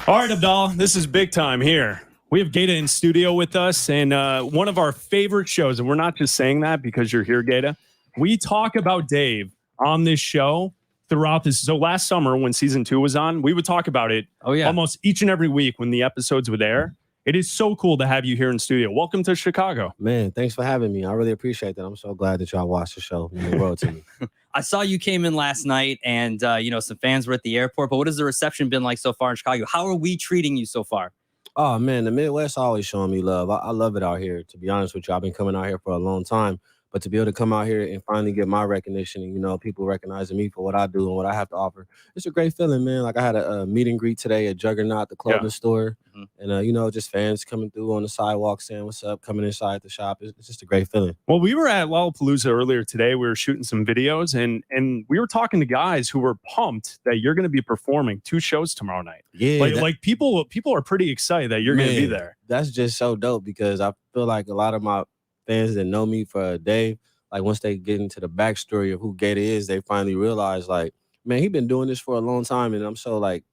All right, Abdalla, this is big time here. We have GaTa in studio with us, and one of our favorite shows, and we're not just saying that because you're here, GaTa. We talk about Dave on this show throughout this. So last summer when season 2 was on, we would talk about it almost each and every week when the episodes were there. It is so cool to have you here in studio. Welcome to Chicago. Man, thanks for having me. I really appreciate that. I'm so glad that y'all watched the show. It means the world to me. I saw you came in last night and, some fans were at the airport, but what has the reception been like so far in Chicago? How are we treating you so far? Oh, man, the Midwest always showing me love. I love it out here, to be honest with you. I've been coming out here for a long time. But to be able to come out here and finally get my recognition and, people recognizing me for what I do and what I have to offer, it's a great feeling, man. Like I had a meet and greet today at Juggernaut, the clothing store. And, just fans coming through on the sidewalk saying what's up, coming inside the shop. It's just a great feeling. Well, we were at Lollapalooza earlier today. We were shooting some videos and we were talking to guys who were pumped that you're going to be performing 2 shows tomorrow night. Yeah. Like people are pretty excited that you're going to be there. That's just so dope because I feel like a lot of my fans that know me for a day, like once they get into the backstory of who GaTa is, they finally realize like, man, he been doing this for a long time. And I'm so like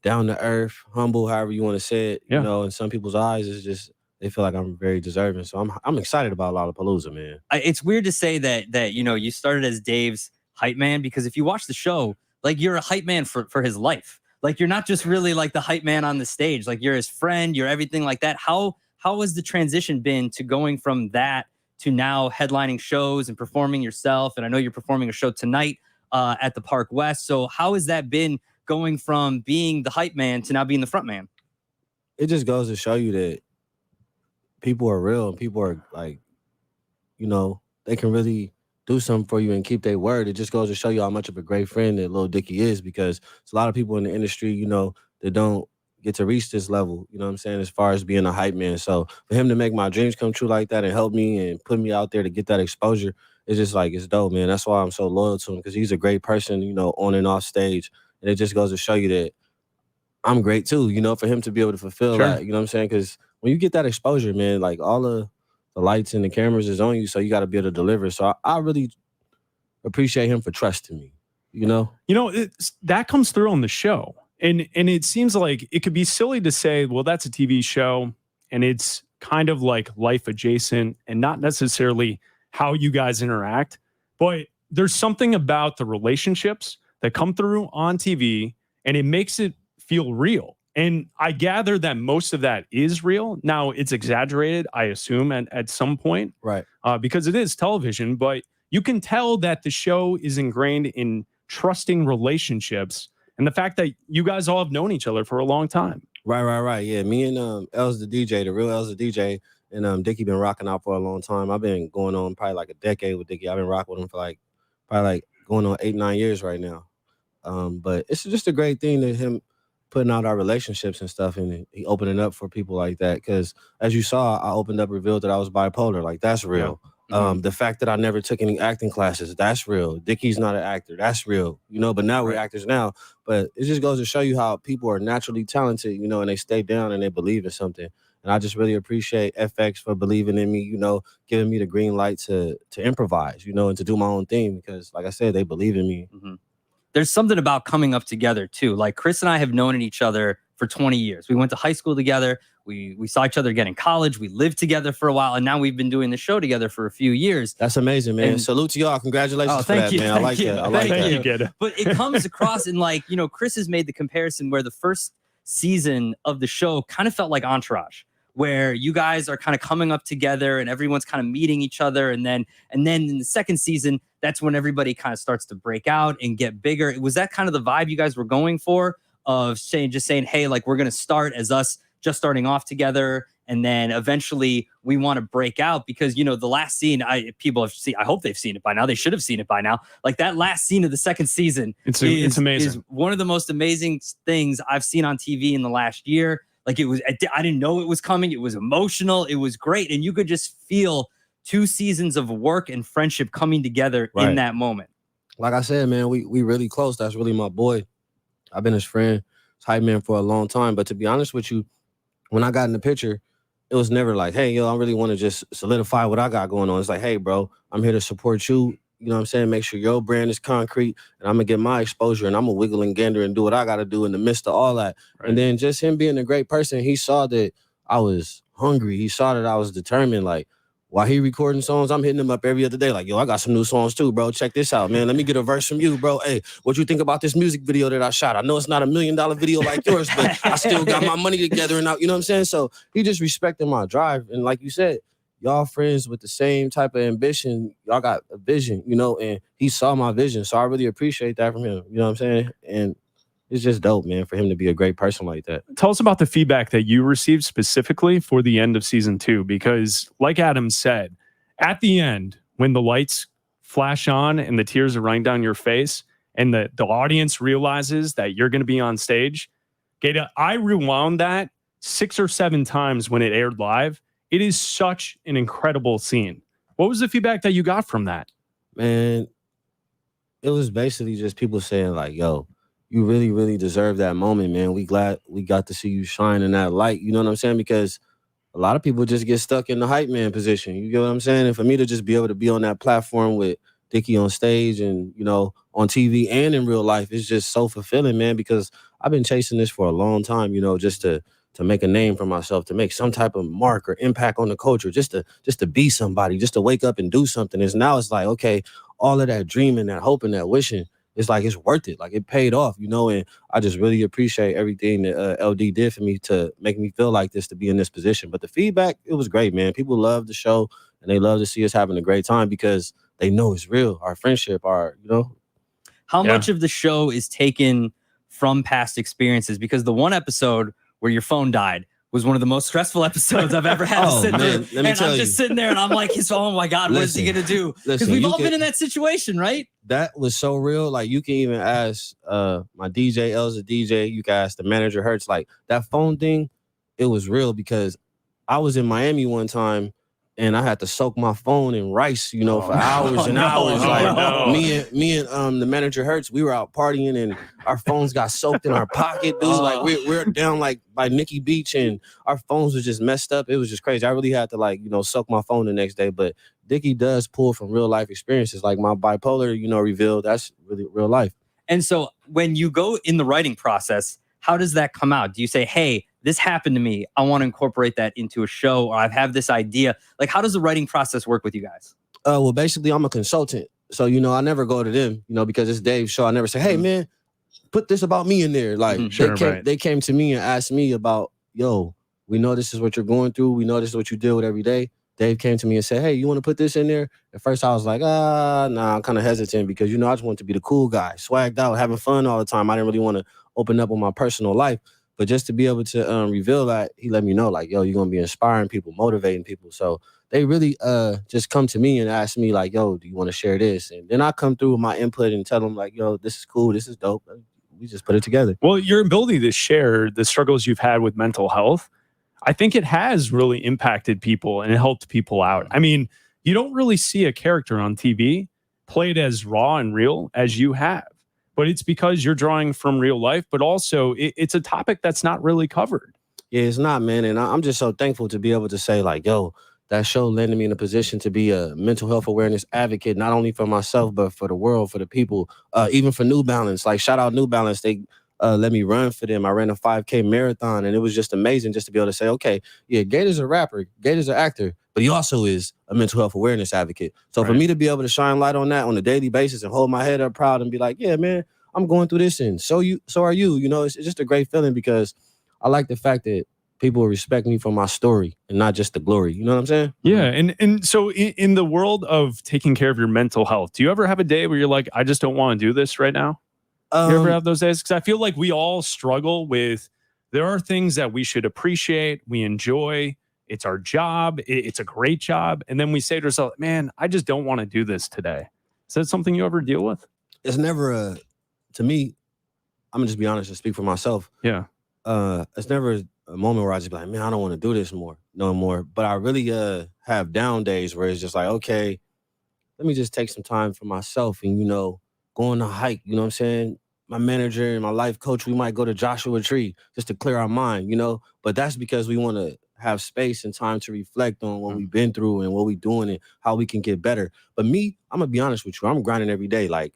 down to earth, humble, however you want to say it, in some people's eyes, it's just, they feel like I'm very deserving. So I'm excited about Lollapalooza, man. It's weird to say that you started as Dave's hype man, because if you watch the show, like you're a hype man for his life. Like you're not just really like the hype man on the stage, like you're his friend, you're everything like that. How has the transition been to going from that to now headlining shows and performing yourself? And I know you're performing a show tonight at the Park West. So how has that been going from being the hype man to now being the front man? It just goes to show you that people are real and people are like, they can really do something for you and keep their word. It just goes to show you how much of a great friend that Lil Dicky is, because it's a lot of people in the industry, that don't get to reach this level, you know what I'm saying, as far as being a hype man. So for him to make my dreams come true like that and help me and put me out there to get that exposure, it's just like, it's dope, man. That's why I'm so loyal to him, because he's a great person, on and off stage. And it just goes to show you that I'm great too, for him to be able to fulfill that, you know what I'm saying? Because when you get that exposure, man, like all the lights and the cameras is on you, so you got to be able to deliver. So I really appreciate him for trusting me, that comes through on the show. And it seems like it could be silly to say, well, that's a TV show and it's kind of like life adjacent and not necessarily how you guys interact. But there's something about the relationships that come through on TV and it makes it feel real. And I gather that most of that is real. Now, it's exaggerated, I assume, at some point. Right. Because it is television. But you can tell that the show is ingrained in trusting relationships and the fact that you guys all have known each other for a long time. Right. Yeah, me and Els the DJ, the real Els the DJ, and Dickie been rocking out for a long time. I've been going on probably like a decade with Dickie. I've been rocking with him for probably going on 8-9 years right now. But it's just a great thing that him putting out our relationships and stuff, and he opening up for people like that. Because as you saw, I opened up, revealed that I was bipolar. Like, that's real. Yeah. The fact that I never took any acting classes, that's real. Dickie's not an actor, that's real. But now we're actors now. But it just goes to show you how people are naturally talented, and they stay down and they believe in something. And I just really appreciate FX for believing in me, giving me the green light to improvise, and to do my own thing. Because like I said, they believe in me. Mm-hmm. There's something about coming up together too. Like Chris and I have known each other for 20 years. We went to high school together. We saw each other again in college. We lived together for a while, and now we've been doing the show together for a few years. That's amazing, man. And salute to y'all. Congratulations for that, man. I like that. Thank you. But it comes across in Chris has made the comparison where the first season of the show kind of felt like Entourage, where you guys are kind of coming up together and everyone's kind of meeting each other. And then in the second season, that's when everybody kind of starts to break out and get bigger. Was that kind of the vibe you guys were going for, of saying, hey, like we're going to start as us just starting off together, and then eventually we want to break out? Because, the last scene, people have seen, I hope they've seen it by now. They should have seen it by now. Like that last scene of the second season it's amazing. Is one of the most amazing things I've seen on TV in the last year. Like I didn't know it was coming. It was emotional. It was great. And you could just feel 2 seasons of work and friendship coming together in that moment. Like I said, man, we really close. That's really my boy. I've been his friend, his hype man for a long time. But to be honest with you, when I got in the picture, it was never like, hey, I really want to just solidify what I got going on. It's like, hey, bro, I'm here to support you. you know what I'm saying, make sure your brand is concrete, and I'm gonna get my exposure, and I'm gonna wiggle and gander and do what I gotta do in the midst of all that. Right. And then just him being a great person, he saw that I was hungry. He saw that I was determined. Like, while he recording songs, I'm hitting him up every other day. Like, yo, I got some new songs too, bro. Check this out, man. Let me get a verse from you, bro. Hey, what you think about this music video that I shot? I know it's not $1 million video like yours, but I still got my money together and out. You know what I'm saying? So he just respected my drive. And like you said, y'all friends with the same type of ambition. Y'all got a vision, you know, and he saw my vision. So I really appreciate that from him. You know what I'm saying? And it's just dope, man, for him to be a great person like that. Tell us about the feedback that you received specifically for the end of season 2, because like Adam said, at the end, when the lights flash on and the tears are running down your face and the audience realizes that you're going to be on stage, GaTa, I rewound that 6 or 7 times when it aired live. It is such an incredible scene. What was the feedback that you got from that? Man, it was basically just people saying like, yo, you really, really deserve that moment, man. We glad we got to see you shine in that light. You know what I'm saying? Because a lot of people just get stuck in the hype man position. You get what I'm saying? And for me to just be able to be on that platform with Dickie on stage and, you know, on TV and in real life, it's just so fulfilling, man, because I've been chasing this for a long time, you know, just to make a name for myself, to make some type of mark or impact on the culture, just to be somebody, just to wake up and do something. Now it's like, okay, all of that dreaming, that hoping, that wishing, it's like it's worth it. Like it paid off, you know, and I just really appreciate everything that LD did for me to make me feel like this, to be in this position. But the feedback, it was great, man. People love the show and they love to see us having a great time because they know it's real. Our friendship, you know. How much of the show is taken from past experiences? Because the one episode where your phone died was one of the most stressful episodes I've ever had to sit through. And I'm just sitting there and I'm like, oh my God, what is he going to do? Because we've all been in that situation, right? That was so real. Like you can even ask my DJ, L's a DJ. You can ask the manager, Hertz. Like that phone thing, it was real because I was in Miami one time and I had to soak my phone in rice, you know, for hours and hours. Me and the manager Hertz, we were out partying and our phones got soaked in our pocket, dude. Like we're down like by Nikki Beach and our phones was just messed up. It was just crazy. I really had to like, you know, soak my phone the next day. But Dickie does pull from real life experiences. Like my bipolar, you know, revealed, that's really real life. And so when you go in the writing process, how does that come out? Do you say, hey, this happened to me, I want to incorporate that into a show, or I have this idea? Like, how does the writing process work with you guys? Well, basically, I'm a consultant. So, you know, I never go to them, you know, because it's Dave's show. I never say, hey, man, put this about me in there. Like, they came to me and asked me about, yo, we know this is what you're going through. We know this is what you deal with every day. Dave came to me and said, hey, you want to put this in there? At first, I was like, nah, I'm kind of hesitant because, you know, I just want to be the cool guy, swagged out, having fun all the time. I didn't really want to open up on my personal life. But just to be able to reveal that, he let me know, like, yo, you're going to be inspiring people, motivating people. So they really just come to me and ask me, like, yo, do you want to share this? And then I come through with my input and tell them, like, yo, this is cool. This is dope. We just put it together. Well, your ability to share the struggles you've had with mental health, I think it has really impacted people and helped people out. I mean, you don't really see a character on TV played as raw and real as you have. But it's because you're drawing from real life, but also it's a topic that's not really covered. Yeah, it's not, man. And I'm just so thankful to be able to say, like, yo, that show landed me in a position to be a mental health awareness advocate, not only for myself, but for the world, for the people, even for New Balance. Like, shout out New Balance. They let me run for them. I ran a 5K marathon, and it was just amazing just to be able to say, okay, yeah, GaTa's a rapper, GaTa's an actor, but he also is a mental health awareness advocate. So for me to be able to shine light on that on a daily basis and hold my head up proud and be like, yeah, man, I'm going through this, and so are you. You know, it's just a great feeling because I like the fact that people respect me for my story and not just the glory. You know what I'm saying? Yeah. And so in the world of taking care of your mental health, do you ever have a day where you're like, I just don't want to do this right now? You ever have those days? Because I feel like we all struggle with, there are things that we should appreciate, we enjoy, it's our job, it's a great job. And then we say to ourselves, man, I just don't want to do this today. Is that something you ever deal with? It's never to me, I'm gonna just be honest and speak for myself. Yeah. It's never a moment where I just be like, man, I don't want to do this no more. But I really have down days where it's just like, okay, let me just take some time for myself and, you know, go on a hike, you know what I'm saying? My manager and my life coach, we might go to Joshua Tree just to clear our mind, you know? But that's because we want to have space and time to reflect on what we've been through and what we're doing and how we can get better. But me, I'm gonna be honest with you, I'm grinding every day, like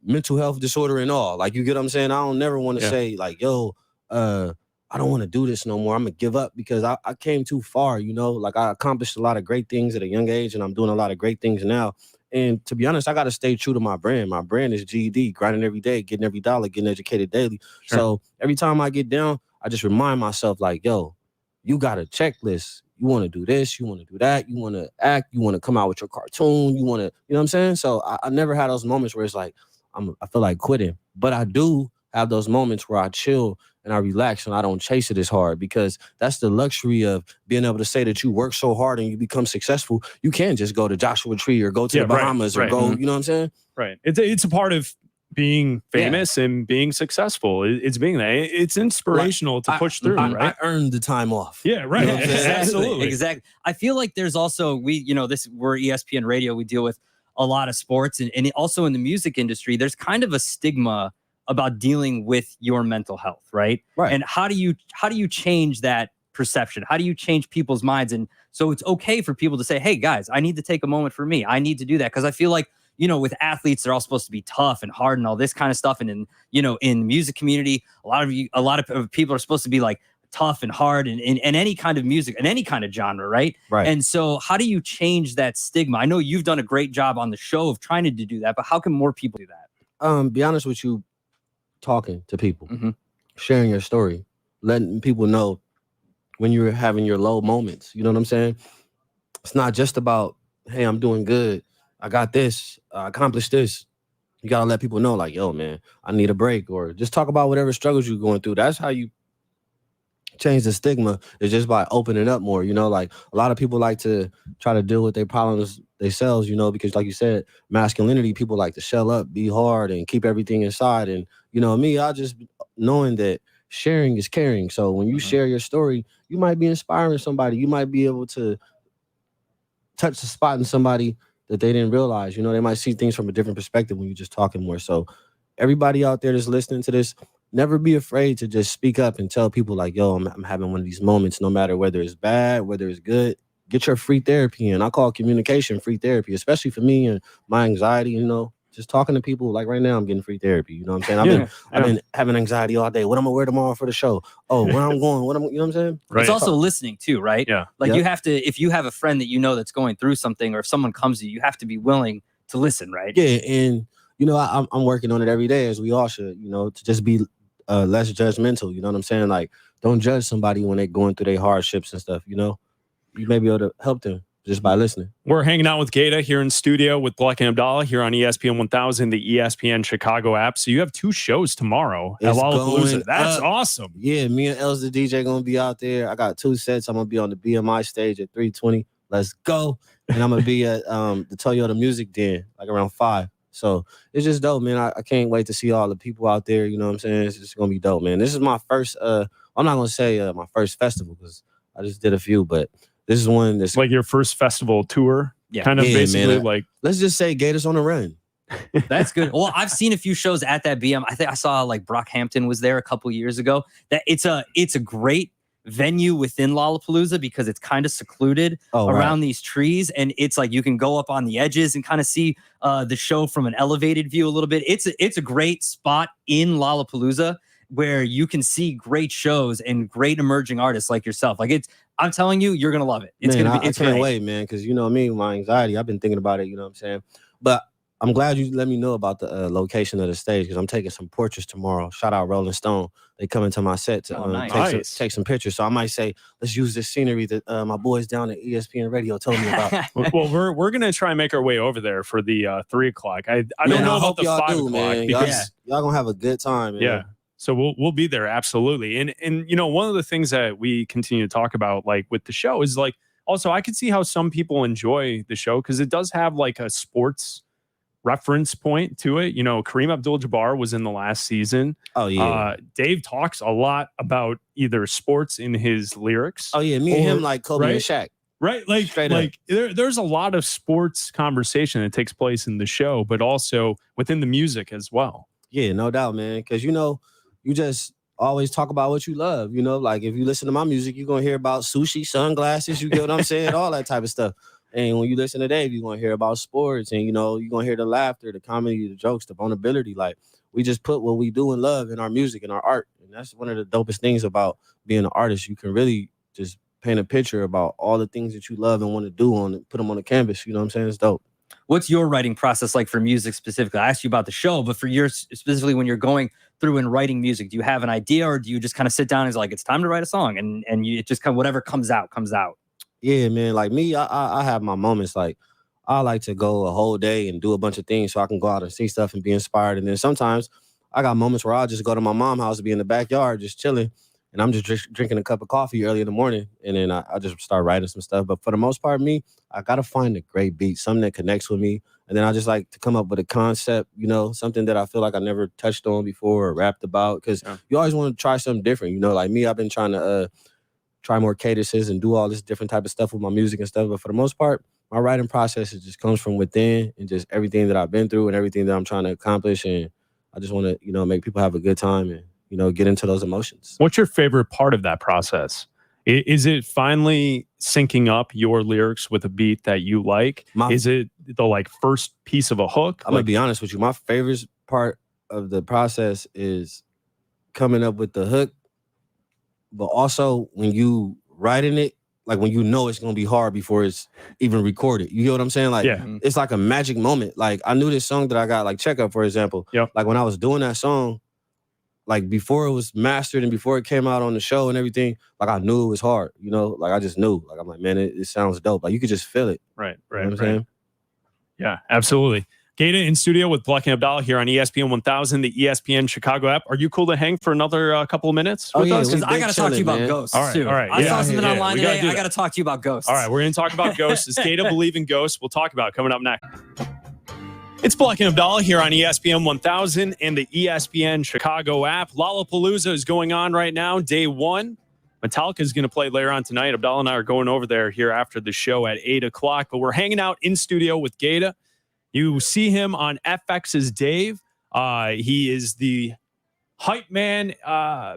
mental health disorder and all. Like, you get what I'm saying? I don't never want to say like, yo, I don't want to do this no more. I'm gonna give up because I came too far, you know. Like, I accomplished a lot of great things at a young age, and I'm doing a lot of great things now. And to be honest, I got to stay true to my brand. My brand is GED, grinding every day, getting every dollar, getting educated daily. Sure. So every time I get down, I just remind myself, like, yo, you got a checklist. You want to do this, you want to do that, you want to act, you want to come out with your cartoon, you want to, you know what I'm saying? So I never had those moments where it's like, I feel like quitting. But I do have those moments where I chill and I relax and I don't chase it as hard, because that's the luxury of being able to say that you work so hard and you become successful. You can't just go to Joshua Tree or go to the Bahamas or go, you know what I'm saying? Right. It's a part of being famous and being successful. It's being that. It's inspirational to push through, right? I earned the time off. Yeah, right. You know what I'm saying? Absolutely. Exactly. I feel like there's also, we're ESPN Radio. We deal with a lot of sports, and also in the music industry, there's kind of a stigma about dealing with your mental health, right? Right. And how do you change that perception? How do you change people's minds? And so it's okay for people to say, hey guys, I need to take a moment for me. I need to do that. Because I feel like, with athletes, they're all supposed to be tough and hard and all this kind of stuff. And in the music community, a lot of people are supposed to be like tough and hard and in any kind of music, in any kind of genre, right? Right. And so how do you change that stigma? I know you've done a great job on the show of trying to do that, but how can more people do that? Be honest with you, talking to people, sharing your story, letting people know when you're having your low moments. You know what I'm saying? It's not just about, hey, I'm doing good, I got this, I accomplished this. You gotta let people know, like, yo, man, I need a break, or just talk about whatever struggles you're going through. That's how you change the stigma, is just by opening up more. Like, a lot of people like to try to deal with their problems themselves, because like you said, masculinity, people like to shell up, be hard, and keep everything inside. And me, I just knowing that sharing is caring. So when you share your story, you might be inspiring somebody. You might be able to touch the spot in somebody that they didn't realize. They might see things from a different perspective when you're just talking more. So everybody out there that's listening to this, never be afraid to just speak up and tell people, like, yo, I'm having one of these moments, no matter whether it's bad, whether it's good. Get your free therapy in. I call communication free therapy, especially for me and my anxiety, just talking to people. Like right now, I'm getting free therapy. You know what I'm saying? I've been having anxiety all day. What I'm gonna wear tomorrow for the show? Oh, where I'm going? You know what I'm saying? Right. It's also listening too, right? Yeah. Like you have to, if you have a friend that that's going through something, or if someone comes to you, you have to be willing to listen, right? Yeah, and I'm working on it every day, as we all should. To just be less judgmental. You know what I'm saying? Like, don't judge somebody when they're going through their hardships and stuff. You may be able to help them just by listening. We're hanging out with GaTa here in studio with Bleck Abdalla here on ESPN 1000, the ESPN Chicago app. So you have 2 shows tomorrow at Lollapalooza. That's awesome. Yeah, me and Els the DJ gonna be out there. I got 2 sets. I'm gonna be on the BMI stage at 3:20. Let's go. And I'm gonna be at the Toyota Music Den like around 5. So it's just dope, man. I can't wait to see all the people out there. You know what I'm saying? It's just gonna be dope, man. This is my first I'm not gonna say my first festival, because I just did a few, but this is one that's like your first festival tour. Yeah. Kind of basically, man. like, let's just say Gators on the run. That's good. Well, I've seen a few shows at that BM. I think I saw like Brockhampton was there a couple years ago. That it's a great venue within Lollapalooza, because it's kind of secluded around these trees, and it's like you can go up on the edges and kind of see the show from an elevated view a little bit. It's a great spot in Lollapalooza where you can see great shows and great emerging artists like yourself. Like, I'm telling you, you're gonna love it. It's gonna be. It's I can't great. wait, man, because me, my anxiety, I've been thinking about it. You know what I'm saying? But I'm glad you let me know about the location of the stage, because I'm taking some portraits tomorrow. Shout out Rolling Stone. They coming to my set to take some pictures. So I might say, let's use this scenery that my boys down at ESPN Radio told me about. Well, we're gonna try and make our way over there for the 3 o'clock. I don't know about the 5 o'clock, man. because y'all gonna have a good time, man. Yeah. So we'll be there, absolutely. And one of the things that we continue to talk about, like with the show, is like, also I could see how some people enjoy the show because it does have like a sports reference point to it. Kareem Abdul-Jabbar was in the last season. Oh yeah. Dave talks a lot about either sports in his lyrics. Oh yeah, me and him like Kobe and Shaq. Right, there's a lot of sports conversation that takes place in the show, but also within the music as well. Yeah, no doubt, man. Because you just always talk about what you love. You know, like if you listen to my music, you're gonna hear about sushi, sunglasses, you get what I'm saying, all that type of stuff. And when you listen to Dave, you're gonna hear about sports, and you know, you're gonna hear the laughter, the comedy, the jokes, the vulnerability. Like we just put what we do and love in our music and our art. And that's one of the dopest things about being an artist. You can really just paint a picture about all the things that you love and want to do put them on the canvas. You know what I'm saying? It's dope. What's your writing process like for music specifically? I asked you about the show, but for yours specifically, when you're going through and writing music, do you have an idea, or do you just kind of sit down and it's like, it's time to write a song, and it just kind of whatever comes out, comes out? Yeah, man. Like me, I have my moments. Like I like to go a whole day and do a bunch of things so I can go out and see stuff and be inspired. And then sometimes I got moments where I'll just go to my mom's house, be in the backyard, just chilling. And I'm just drinking a cup of coffee early in the morning. And then I just start writing some stuff. But for the most part, me, I got to find a great beat, something that connects with me. And then I just like to come up with a concept, you know, something that I feel like I never touched on before or rapped about. Because you always want to try something different. You know, like me, I've been trying to try more cadences and do all this different type of stuff with my music and stuff. But for the most part, my writing process, it just comes from within and just everything that I've been through and everything that I'm trying to accomplish. And I just want to, you know, make people have a good time and, you know, get into those emotions. What's your favorite part of that process? Is it finally syncing up your lyrics with a beat that you like? Is it the like first piece of a hook? I'm gonna be honest with you. My favorite part of the process is coming up with the hook, but also when you writing it, like when you know it's gonna be hard before it's even recorded. You get what I'm saying? Like it's like a magic moment. Like I knew this song that I got, like Check Up, for example. Like when I was doing that song, like before it was mastered and before it came out on the show and everything, like I knew it was hard, you know? Like I just knew. Like I'm like, man, it sounds dope. Like you could just feel it. Right. You know what I'm saying? Yeah, absolutely. GaTa in studio with Bleck Abdalla here on ESPN 1000, the ESPN Chicago app. Are you cool to hang for another couple of minutes with us? Because I got to talk to you about Ghosts, too. All right. I saw something online today. I got to talk to you about Ghosts. All right, we're going to talk about Ghosts. Does GaTa believe in ghosts? We'll talk about it coming up next. It's Bleck Abdalla here on ESPN 1000 and the ESPN Chicago app. Lollapalooza is going on right now, day one. Metallica is going to play later on tonight. Abdalla and I are going over there here after the show at 8 o'clock. But we're hanging out in studio with GaTa. You see him on FX's Dave. He is the hype man,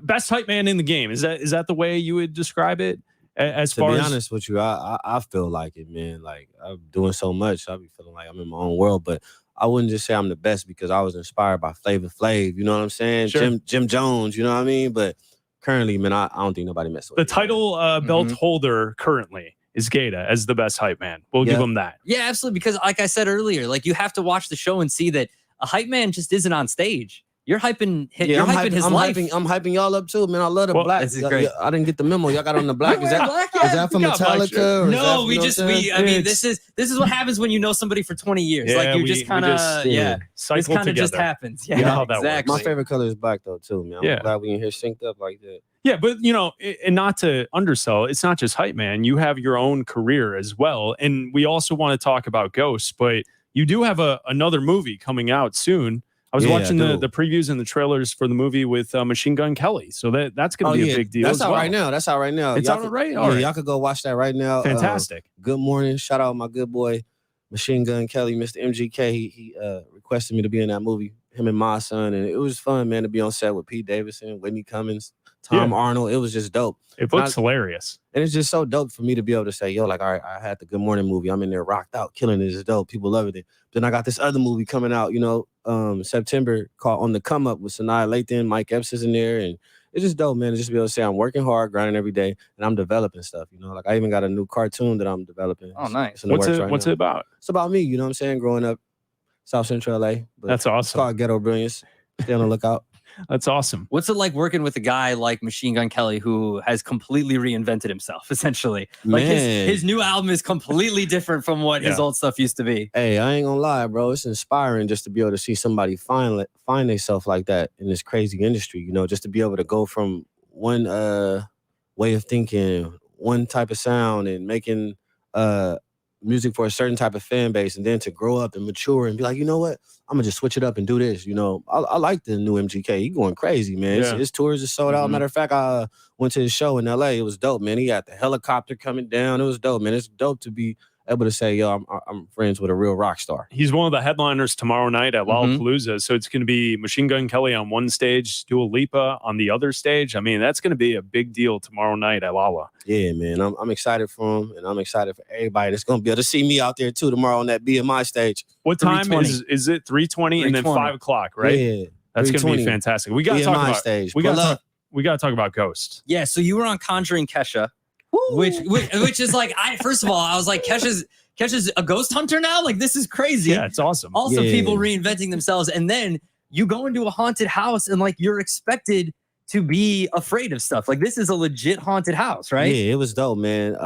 best hype man in the game. Is that the way you would describe it? To be honest with you, I feel like it, man. Like I'm doing so much, I be feeling like I'm in my own world. But I wouldn't just say I'm the best because I was inspired by Flavor Flav. You know what I'm saying? Sure. Jim Jones. You know what I mean? But currently, man, I don't think nobody messes with the title belt holder currently is GaTa as the best hype man. We'll give him that. Yeah, absolutely. Because like I said earlier, like you have to watch the show and see that a hype man just isn't on stage. You're hyping his life. I'm hyping y'all up too, man. I love the black. This is great. I didn't get the memo. Y'all got on the black. Is that from Metallica? No, this is what happens when you know somebody for 20 years. Yeah, like you just kind of This kind of just happens. Yeah, you know how that exactly. My favorite color is black though too, man. I'm glad we can hear synced up like that. Yeah, but you know, and not to undersell, it's not just hype man. You have your own career as well, and we also want to talk about Ghosts, but you do have another movie coming out soon. I was watching the previews and the trailers for the movie with Machine Gun Kelly, so that's going to be a big deal. That's out right now. That's out right now. It's out right. All right, y'all could go watch that right now. Fantastic. Good morning. Shout out my good boy Machine Gun Kelly, Mr. MGK. He requested me to be in that movie. Him and my son, and it was fun, man, to be on set with Pete Davidson, Whitney Cummings, Tom Arnold. It was just dope. It looks hilarious. And it's just so dope for me to be able to say, yo, like, all right, I had the Good Morning movie. I'm in there rocked out, killing it. It's dope. People loving it. Then I got this other movie coming out, you know, September called On the Come Up with Sanaa Lathan, Mike Epps is in there. And it's just dope, man. Just to be able to say I'm working hard, grinding every day, and I'm developing stuff, you know. Like I even got a new cartoon that I'm developing. Oh, nice. What's it about? It's about me, you know what I'm saying? Growing up South Central LA. But that's awesome. It's called Ghetto Brilliance. Stay on the lookout. That's awesome. What's it like working with a guy like Machine Gun Kelly who has completely reinvented himself, essentially? Like his new album is completely different from what his old stuff used to be. Hey, I ain't gonna lie, bro. It's inspiring just to be able to see somebody find themselves like that in this crazy industry, you know, just to be able to go from one way of thinking, one type of sound and making music for a certain type of fan base, and then to grow up and mature and be like, you know what, I'm gonna just switch it up and do this. You know, I like the new MGK. He going crazy, man. His tours are sold out. Matter of fact, I went to his show in LA. It was dope, man. He had the helicopter coming down. It was dope, man. It's dope to be able to say, yo, I'm friends with a real rock star. He's one of the headliners tomorrow night at Mhm. Lollapalooza. So it's going to be Machine Gun Kelly on one stage, Dua Lipa on the other stage. I mean, that's going to be a big deal tomorrow night at Lolla. Yeah, man. I'm excited for him, and I'm excited for everybody that's going to be able to see me out there too tomorrow on that BMI stage. What time 3:20. is it? 3:20 and then 3:20. 5 o'clock, right? Yeah, That's going to be 3:20. fantastic. We got to talk BMI about stage. we got Pull up. we got to talk about Ghost. Yeah, so you were on Conjuring Kesha, which is like, first of all, I was like, Kesha's a ghost hunter now? Like, this is crazy. Yeah, it's awesome. Also, Yeah. people reinventing themselves. And then you go into a haunted house and like you're expected to be afraid of stuff. Like, this is a legit haunted house, right? Yeah, it was dope, man.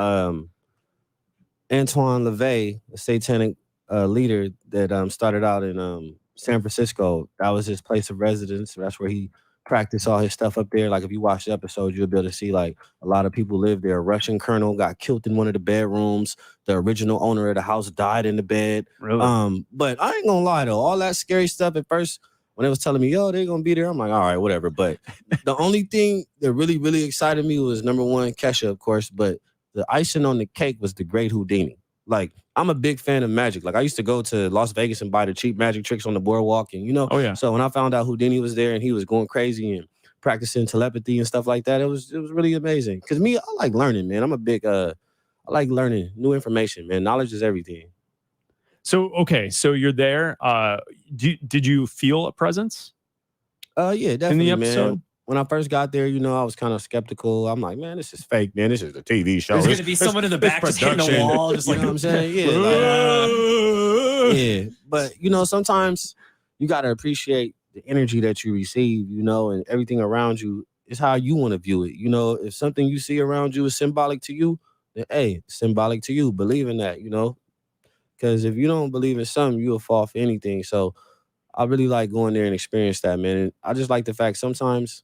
Antoine LaVey, a satanic leader that started out in San Francisco. That was his place of residence. That's where he practiced all his stuff up there. Like, if you watch the episode, you'll be able to see like a lot of people live there. A Russian colonel got killed in one of the bedrooms. The original owner of the house died in the bed. Really? But I ain't gonna lie though, all that scary stuff at first, when they was telling me, yo, they're gonna be there, I'm like, all right, whatever. But the only thing that really, really excited me was number one, Kesha, of course, but the icing on the cake was the Great Houdini. Like, I'm a big fan of magic. Like, I used to go to Las Vegas and buy the cheap magic tricks on the boardwalk, and Oh yeah. so when I found out Houdini was there and he was going crazy and practicing telepathy and stuff like that, it was really amazing. Cause me, I like learning, man. I'm a big I like learning new information, man. Knowledge is everything. So okay, so you're there. Did you feel a presence Yeah, definitely, in the episode? man. When I first got there, I was kind of skeptical. I'm like, man, this is fake, man. This is a TV show. There's going to be someone in the back just hitting a production. wall, just You like, know what I'm saying? Yeah, yeah. But sometimes you gotta appreciate the energy that you receive, and everything around you is how you want to view it. If something you see around you is symbolic to you, then hey, it's symbolic to you. Believe in that, because if you don't believe in something, you'll fall for anything. So I really like going there and experience that, man. And I just like the fact sometimes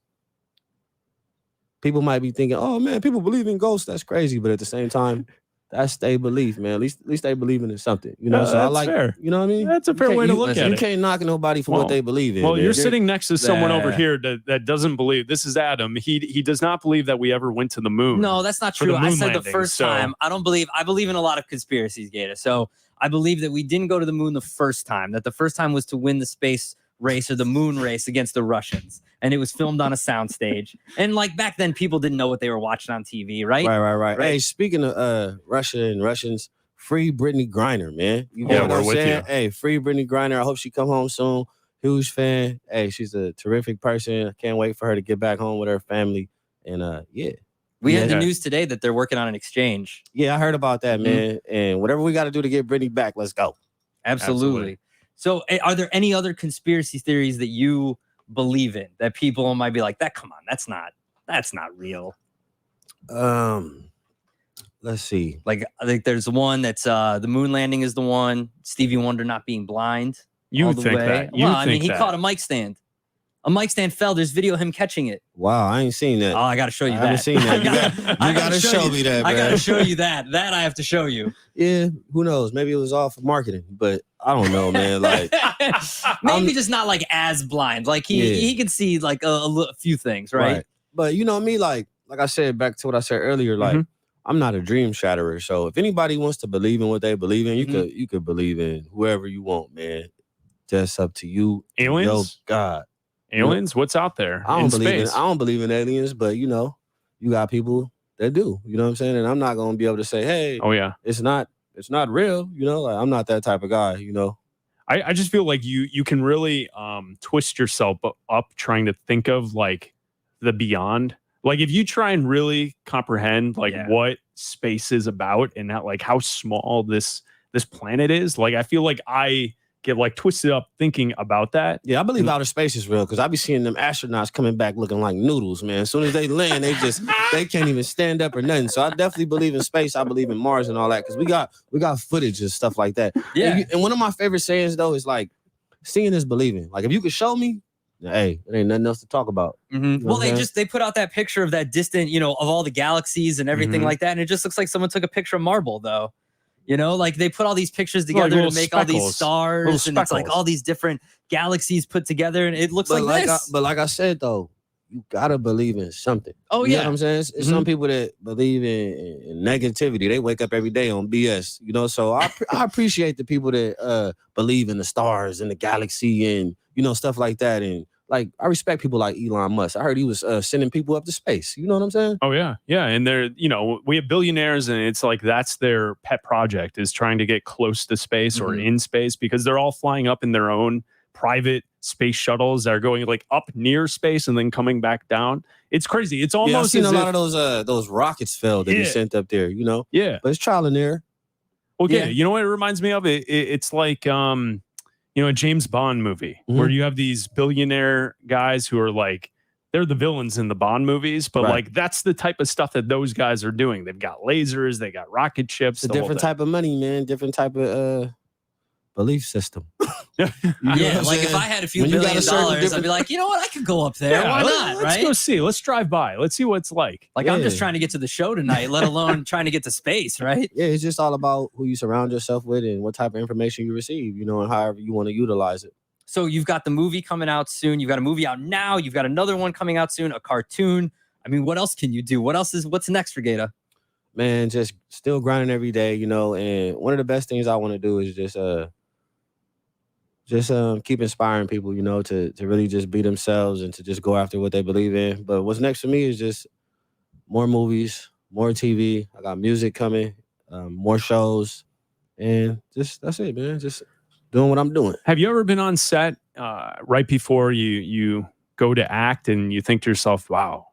people might be thinking, oh man, people believe in ghosts. That's crazy. But at the same time, that's their belief, man. At least they believe in something, No, So I that's like, fair. you know what I mean? That's a fair way to look at You it. can't knock nobody for Well, what they believe in. Well, man. you're sitting next to someone over Yeah. here that doesn't believe. This is Adam. He does not believe that we ever went to the moon. no, that's not For the true. I moon said the landing, first so- time. I believe in a lot of conspiracies, GaTa. So I believe that we didn't go to the moon the first time, that the first time was to win the space race or the moon race against the Russians. And it was filmed on a soundstage. And like back then, people didn't know what they were watching on TV, right? Right. Hey, speaking of Russia and Russians, free Brittany Griner, man. You Yeah, get what we're I'm with saying? you. Hey, free Brittany Griner. I hope she come home soon. Huge fan. Hey, she's a terrific person. I can't wait for her to get back home with her family. And yeah. We had the Yeah. news today that they're working on an exchange. Yeah, I heard about that, man. And whatever we got to do to get Brittany back, let's go. Absolutely. So are there any other conspiracy theories that you believe in that people might be like, come on, that's not real? Let's see. Like, I think there's one that's the moon landing is the one, Stevie Wonder not being blind. You all the think way. that? You Well, I mean, think he that. caught a mic stand. A mic stand fell. There's video of him catching it. Wow, I ain't seen that. Oh, I got to show you I that. haven't seen that. You got to show me that, I got to man. show you that. That I have to show you. Yeah, who knows? Maybe it was all for marketing, but I don't know, man. Like, Maybe just not like as blind. Like he can see like a few things, right? But you know me, like I said, back to what I said earlier, like Mhm. I'm not a dream shatterer. So if anybody wants to believe in what they believe in, you could believe in whoever you want, man. Just up to you. Aliens? Yo, God. Aliens? What's out there I in don't believe space? I don't believe in aliens, but you got people that do. You know what I'm saying? And I'm not gonna be able to say, hey, Oh yeah. it's not real. Like, I'm not that type of guy, I just feel like you can really twist yourself up trying to think of like the beyond. Like if you try and really comprehend like what space is about and not like how small this planet is, like I feel like I get like twisted up thinking about that. Yeah, I believe outer space is real because I be seeing them astronauts coming back looking like noodles, man. As soon as they land, they can't even stand up or nothing. So I definitely believe in space. I believe in Mars and all that because we got footage and stuff like that. Yeah. And one of my favorite sayings though is like, seeing is believing. Like if you could show me, hey, there ain't nothing else to talk about. Mm-hmm. You know Well, what I'm saying? they put out that picture of that distant, of all the galaxies and everything Mhm. like that, and it just looks like someone took a picture of marble, though. Like they put all these pictures together to little make all these speckles. stars, Little and it's like speckles. all these different galaxies put together, and it looks like this. But like I said though, you gotta believe in something. Oh, you yeah. know what I'm saying? It's some people that believe in negativity. They wake up every day on BS, you know. So I appreciate the people that believe in the stars and the galaxy and, you know, stuff like that. And like, I respect people like Elon Musk. I heard he was sending people up to space. You know what I'm saying? Oh yeah. Yeah. And they're, you know, we have billionaires and it's like that's their pet project is trying to get close to space or in space because they're all flying up in their own private space shuttles that are going like up near space and then coming back down. It's crazy. It's almost I've seen as a lot of those rockets fail that he sent up there, you know? Yeah. But it's trial and error. Okay. Yeah. You know what it reminds me of? It's like you know, a James Bond movie where you have these billionaire guys who are like, they're the villains in the Bond movies, but like that's the type of stuff that those guys are doing. They've got lasers, they got rocket ships. It's a different type of money, man. Different type of belief system. Yeah, like if I had a few $1 billion, I'd be like, you know what, I could go up there. Yeah, why not? Let's go see. Let's drive by. Let's see what it's like. Like I'm just trying to get to the show tonight, let alone trying to get to space, right? Yeah, it's just all about who you surround yourself with and what type of information you receive, you know, and however you want to utilize it. So you've got the movie coming out soon. You've got a movie out now. You've got another one coming out soon, a cartoon. I mean, what else can you do? What's next for GaTa? Man, just still grinding every day, you know, and one of the best things I want to do is just keep inspiring people, you know, to really just be themselves and to just go after what they believe in. But what's next for me is just more movies, more TV. I got music coming, more shows, and just that's it, man. Just doing what I'm doing. Have you ever been on set right before you go to act and you think to yourself, wow,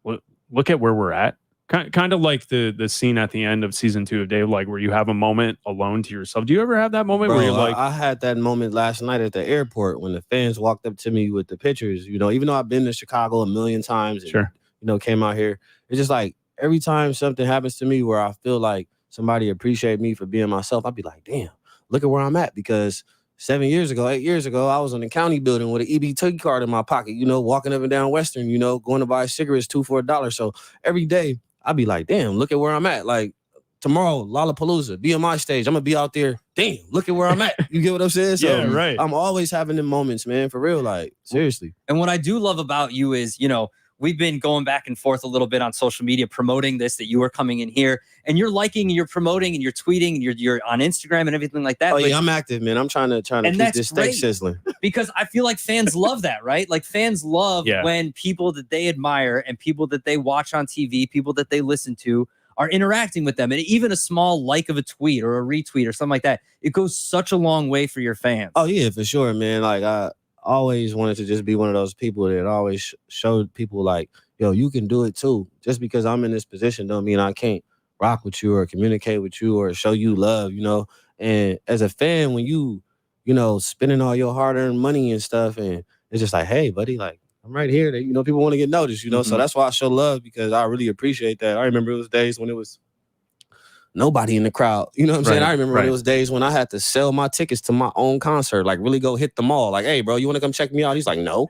look at where we're at? Kind of like the scene at the end of season 2 of Dave, like where you have a moment alone to yourself. Do you ever have that moment where you're like, I had that moment last night at the airport when the fans walked up to me with the pictures, you know, even though I've been to Chicago a million times and, you know, came out here. It's just like every time something happens to me where I feel like somebody appreciate me for being myself, I'd be like, damn, look at where I'm at. Because 8 years ago, I was in the county building with an EBT card in my pocket, you know, walking up and down Western, you know, going to buy cigarettes 2 for $1. So every day I'd be like, damn, look at where I'm at. Like tomorrow, Lollapalooza, BMI stage. I'm gonna be out there. Damn, look at where I'm at. You get what I'm saying? So yeah, right. I'm always having them moments, man, for real. Like, seriously. And what I do love about you is, you know, we've been going back and forth a little bit on social media promoting this, that you are coming in here and you're liking and you're promoting and you're tweeting and you're on Instagram and everything like that. Oh, yeah, I'm active, man. I'm trying to keep this steak sizzling. Because I feel like fans love that, right? Like fans love when people that they admire and people that they watch on TV, people that they listen to are interacting with them. And even a small like of a tweet or a retweet or something like that, it goes such a long way for your fans. Oh, yeah, for sure, man. Like, I always wanted to just be one of those people that always showed people like, yo, you can do it too. Just because I'm in this position don't mean I can't rock with you or communicate with you or show you love, you know? And as a fan, when you know, spending all your hard-earned money and stuff, and it's just like, hey, buddy, like, I'm right here. You know, people want to get noticed, you know? So that's why I show love, because I really appreciate that. I remember it was days when it was nobody in the crowd. You know what I'm saying? I remember when it was days when I had to sell my tickets to my own concert, like really go hit the mall. Like, hey, bro, you want to come check me out? He's like, no.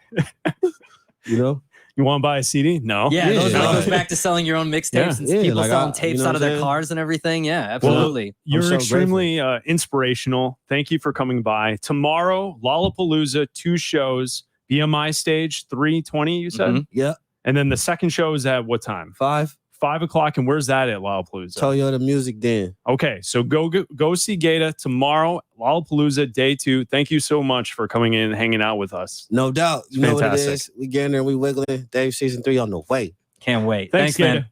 You know? You want to buy a CD? No. Yeah, those goes back to selling your own mixtapes and people like selling tapes out of their cars and everything. Yeah, absolutely. Well, you're extremely inspirational. Thank you for coming by. Tomorrow, Lollapalooza, 2 shows, BMI stage, 3:20, you said? Yeah. And then the second show is at what time? 5 o'clock. And where's that at Lollapalooza? Toyota Music Den. Okay, so go see GaTa tomorrow, Lollapalooza, day 2. Thank you so much for coming in and hanging out with us. No doubt. You know what it is. We getting there, we wiggling. Dave season 3 on the way. Can't wait. Thanks man. We'll